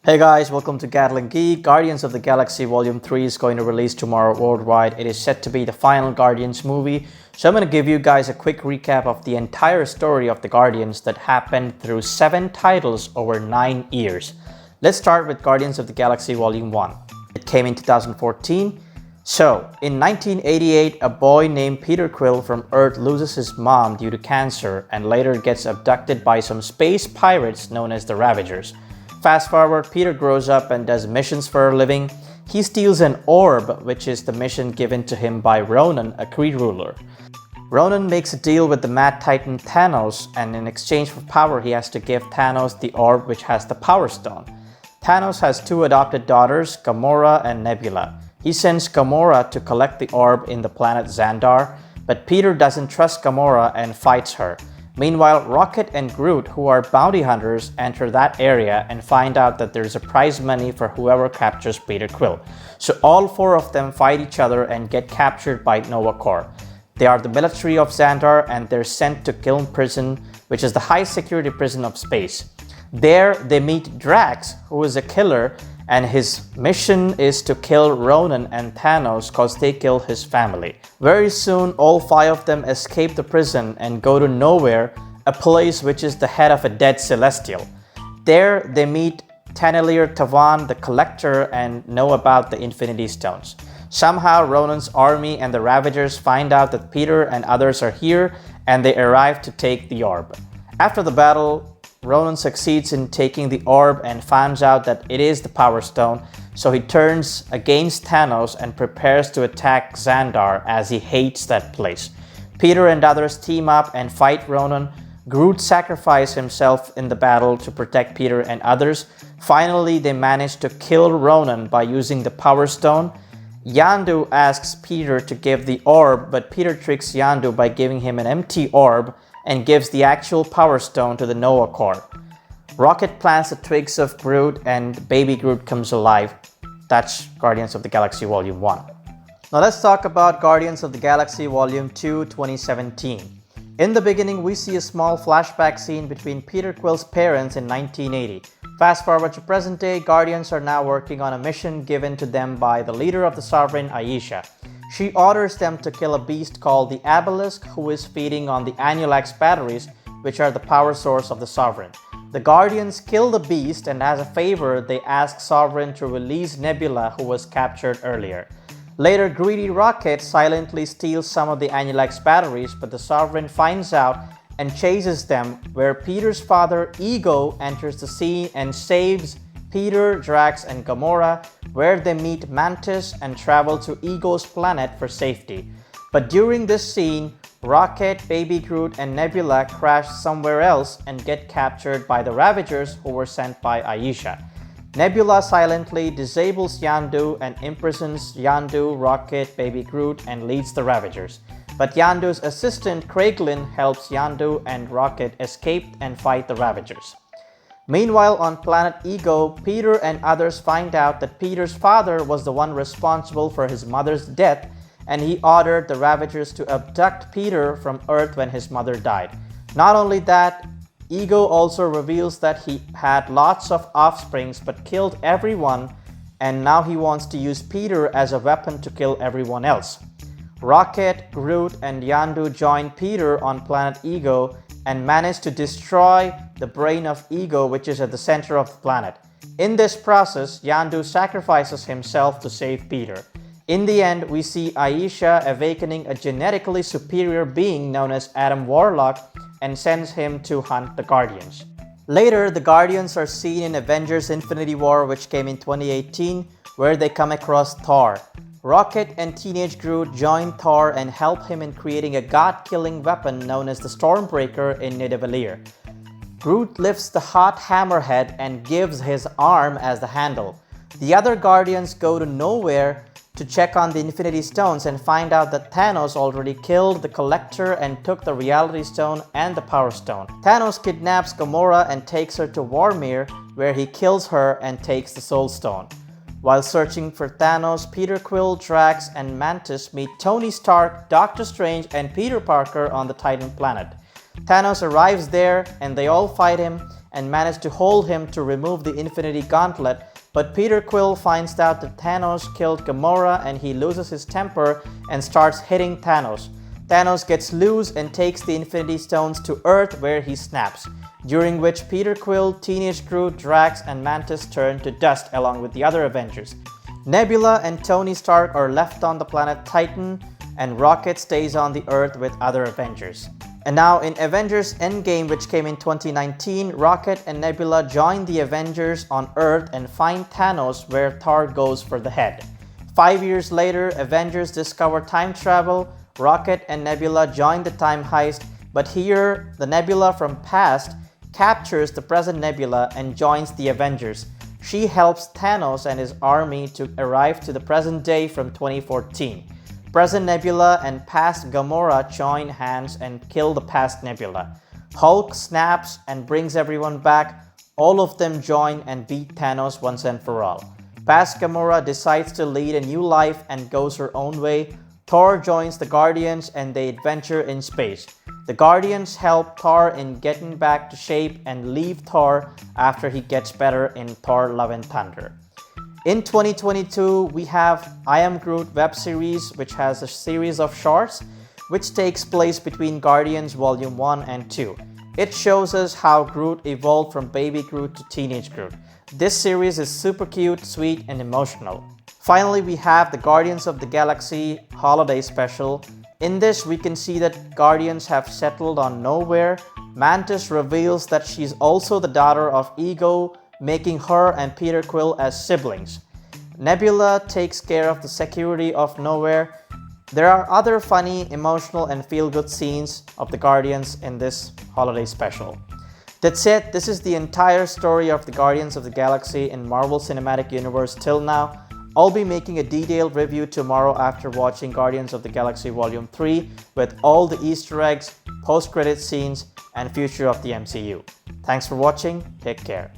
Hey guys, welcome to Geek. Guardians of the Galaxy Volume 3 is going to release tomorrow worldwide. It is set to be the final Guardians movie. So I'm going to give you guys a quick recap of the entire story of the Guardians that happened through 7 titles over 9 years. Let's start with Guardians of the Galaxy Volume 1. It came in 2014. So, in 1988, a boy named Peter Quill from Earth loses his mom due to cancer and later gets abducted by some space pirates known as the Ravagers. Fast forward, Peter grows up and does missions for a living. He steals an orb, which is the mission given to him by Ronan, a Kree ruler. Ronan makes a deal with the Mad Titan Thanos, and in exchange for power, he has to give Thanos the orb which has the Power Stone. Thanos has 2 adopted daughters, Gamora and Nebula. He sends Gamora to collect the orb in the planet Xandar, but Peter doesn't trust Gamora and fights her. Meanwhile, Rocket and Groot, who are bounty hunters, enter that area and find out that there's a prize money for whoever captures Peter Quill. So all 4 of them fight each other and get captured by Nova Corps. They are the military of Xandar and they're sent to Kiln Prison, which is the high security prison of space. There they meet Drax, who is a killer, and his mission is to kill Ronan and Thanos cause they killed his family. Very soon, all 5 of them escape the prison and go to Nowhere, a place which is the head of a dead Celestial. There, they meet Tanelier Tavan, the Collector, and know about the Infinity Stones. Somehow, Ronan's army and the Ravagers find out that Peter and others are here, and they arrive to take the orb. After the battle, Ronan succeeds in taking the orb and finds out that it is the Power Stone, so he turns against Thanos and prepares to attack Xandar as he hates that place. Peter and others team up and fight Ronan. Groot sacrifices himself in the battle to protect Peter and others. Finally, they manage to kill Ronan by using the Power Stone. Yondu asks Peter to give the orb, but Peter tricks Yondu by giving him an empty orb and gives the actual Power Stone to the Nova Corps. Rocket plants the twigs of Groot and baby Groot comes alive. That's Guardians of the Galaxy Volume 1. Now let's talk about Guardians of the Galaxy Volume 2 2017. In the beginning, we see a small flashback scene between Peter Quill's parents in 1980. Fast forward to present day, Guardians are now working on a mission given to them by the leader of the Sovereign, Ayesha. She orders them to kill a beast called the Obelisk, who is feeding on the Anulax batteries, which are the power source of the Sovereign. The Guardians kill the beast, and as a favor, they ask Sovereign to release Nebula, who was captured earlier. Later, greedy Rocket silently steals some of the Anulax batteries, but the Sovereign finds out and chases them, where Peter's father, Ego, enters the scene and saves Peter, Drax, and Gamora, where they meet Mantis and travel to Ego's planet for safety. But during this scene, Rocket, Baby Groot, and Nebula crash somewhere else and get captured by the Ravagers who were sent by Ayesha. Nebula silently disables Yondu and imprisons Yondu, Rocket, Baby Groot, and leads the Ravagers. But Yondu's assistant, Craiglin, helps Yondu and Rocket escape and fight the Ravagers. Meanwhile, on planet Ego, Peter and others find out that Peter's father was the one responsible for his mother's death, and he ordered the Ravagers to abduct Peter from Earth when his mother died. Not only that, Ego also reveals that he had lots of offsprings but killed everyone, and now he wants to use Peter as a weapon to kill everyone else. Rocket, Groot, and Yondu join Peter on planet Ego and manage to destroy the brain of Ego, which is at the center of the planet. In this process, Yondu sacrifices himself to save Peter. In the end, we see Ayesha awakening a genetically superior being known as Adam Warlock and sends him to hunt the Guardians. Later, the Guardians are seen in Avengers Infinity War, which came in 2018, where they come across Thor. Rocket and Teenage Groot join Thor and help him in creating a god-killing weapon known as the Stormbreaker in Nidavellir. Groot lifts the hot hammerhead and gives his arm as the handle. The other Guardians go to Nowhere to check on the Infinity Stones and find out that Thanos already killed the Collector and took the Reality Stone and the Power Stone. Thanos kidnaps Gamora and takes her to Vormir, where he kills her and takes the Soul Stone. While searching for Thanos, Peter Quill, Drax, and Mantis meet Tony Stark, Doctor Strange, and Peter Parker on the Titan planet. Thanos arrives there and they all fight him, and manage to hold him to remove the Infinity Gauntlet, but Peter Quill finds out that Thanos killed Gamora and he loses his temper and starts hitting Thanos. Thanos gets loose and takes the Infinity Stones to Earth where he snaps, during which Peter Quill, Teenage Groot, Drax and Mantis turn to dust along with the other Avengers. Nebula and Tony Stark are left on the planet Titan, and Rocket stays on the Earth with other Avengers. And now in Avengers Endgame, which came in 2019, Rocket and Nebula join the Avengers on Earth and find Thanos where Thor goes for the head. 5 years later, Avengers discover time travel. Rocket and Nebula join the time heist, but here the Nebula from past captures the present Nebula and joins the Avengers. She helps Thanos and his army to arrive to the present day from 2014. Present Nebula and past Gamora join hands and kill the past Nebula. Hulk snaps and brings everyone back. All of them join and beat Thanos once and for all. Past Gamora decides to lead a new life and goes her own way. Thor joins the Guardians and they adventure in space. The Guardians help Thor in getting back to shape and leave Thor after he gets better in Thor Love and Thunder. In 2022, we have I Am Groot web series, which has a series of shorts which takes place between Guardians Volume 1 and 2. It shows us how Groot evolved from baby Groot to teenage Groot. This series is super cute, sweet and emotional. Finally, we have the Guardians of the Galaxy Holiday Special. In this, we can see that Guardians have settled on Nowhere. Mantis reveals that she's also the daughter of Ego, making her and Peter Quill as siblings. Nebula takes care of the security of Nowhere. There are other funny, emotional and feel-good scenes of the Guardians in this holiday special. That's it. This is the entire story of the Guardians of the Galaxy in Marvel Cinematic Universe till now. I'll be making a detailed review tomorrow after watching Guardians of the Galaxy Volume 3 with all the Easter eggs, post-credit scenes and future of the MCU. Thanks for watching. Take care.